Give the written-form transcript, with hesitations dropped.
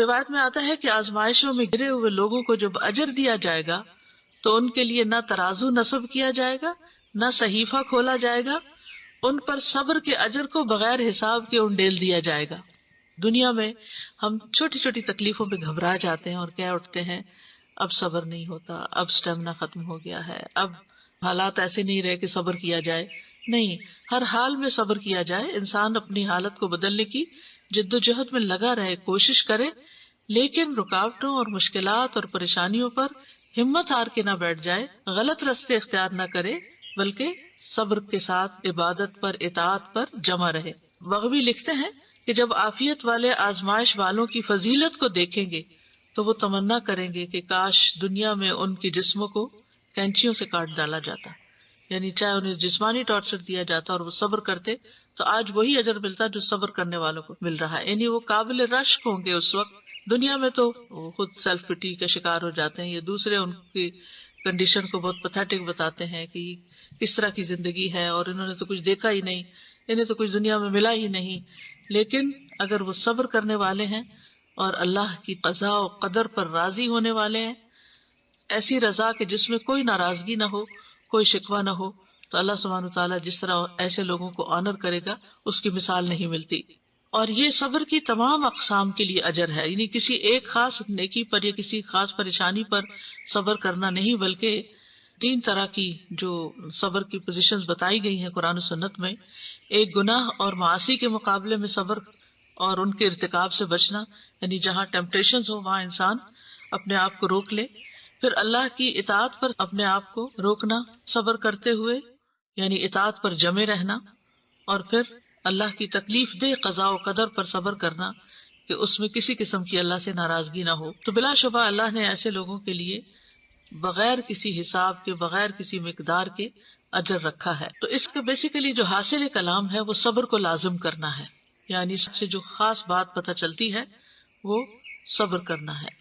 روایت میں آتا ہے کہ آزمائشوں میں گرے ہوئے لوگوں کو جب اجر دیا جائے گا تو ان کے لیے نہ ترازو نصب کیا جائے گا نہ صحیفہ کھولا جائے گا، ان پر صبر کے اجر کو بغیر حساب کے انڈیل دیا جائے گا۔ دنیا میں ہم چھوٹی چھوٹی تکلیفوں پہ گھبرا جاتے ہیں اور کہہ اٹھتے ہیں اب صبر نہیں ہوتا، اب اسٹیمنا ختم ہو گیا ہے، اب حالات ایسے نہیں رہے کہ صبر کیا جائے۔ نہیں، ہر حال میں صبر کیا جائے، انسان اپنی حالت کو بدلنے کی جد و جہد میں لگا رہے، کوشش کرے، لیکن رکاوٹوں اور مشکلات اور پریشانیوں پر ہمت ہار کے نہ بیٹھ جائے، غلط راستے اختیار نہ کرے، بلکہ صبر کے ساتھ عبادت پر، اطاعت پر جمع رہے۔ بغوی لکھتے ہیں کہ جب عافیت والے آزمائش والوں کی فضیلت کو دیکھیں گے تو وہ تمنا کریں گے کہ کاش دنیا میں ان کے جسموں کو کینچیوں سے کاٹ ڈالا جاتا، یعنی چاہے انہیں جسمانی ٹارچر دیا جاتا اور وہ صبر کرتے تو آج وہی اجر ملتا جو صبر کرنے والوں کو مل رہا ہے، یعنی وہ قابل رشک ہوں گے اس وقت۔ دنیا میں تو وہ خود سیلف پٹی کا شکار ہو جاتے ہیں، یہ دوسرے ان کی کنڈیشن کو بہت پتھیٹک بتاتے ہیں کہ کس طرح کی زندگی ہے اور انہوں نے تو کچھ دیکھا ہی نہیں، انہیں تو کچھ دنیا میں ملا ہی نہیں۔ لیکن اگر وہ صبر کرنے والے ہیں اور اللہ کی قضاء و قدر پر راضی ہونے والے ہیں، ایسی رضا کہ جس میں کوئی ناراضگی نہ ہو، کوئی شکوہ نہ ہو، تو اللہ سبحانہ وتعالیٰ جس طرح ایسے لوگوں کو آنر کرے گا اس کی مثال نہیں ملتی۔ اور یہ صبر کی تمام اقسام کے لیے اجر ہے، یعنی کسی ایک خاص نیکی پر یا کسی خاص پریشانی پر صبر کرنا نہیں، بلکہ 3 طرح کی جو صبر کی پوزیشنز بتائی گئی ہیں قرآن و سنت میں۔ ایک گناہ اور معاصی کے مقابلے میں صبر اور ان کے ارتکاب سے بچنا، یعنی جہاں ٹیمپٹیشنز ہو وہاں انسان اپنے آپ کو روک لے۔ پھر اللہ کی اطاعت پر اپنے آپ کو روکنا صبر کرتے ہوئے، یعنی اطاعت پر جمے رہنا۔ اور پھر اللہ کی تکلیف دہ قضاء و قدر پر صبر کرنا کہ اس میں کسی قسم کی اللہ سے ناراضگی نہ ہو۔ تو بلا شبہ اللہ نے ایسے لوگوں کے لیے بغیر کسی حساب کے، بغیر کسی مقدار کے اجر رکھا ہے۔ تو اس کا بیسیکلی جو حاصل کلام ہے وہ صبر کو لازم کرنا ہے، یعنی اس سے جو خاص بات پتہ چلتی ہے وہ صبر کرنا ہے۔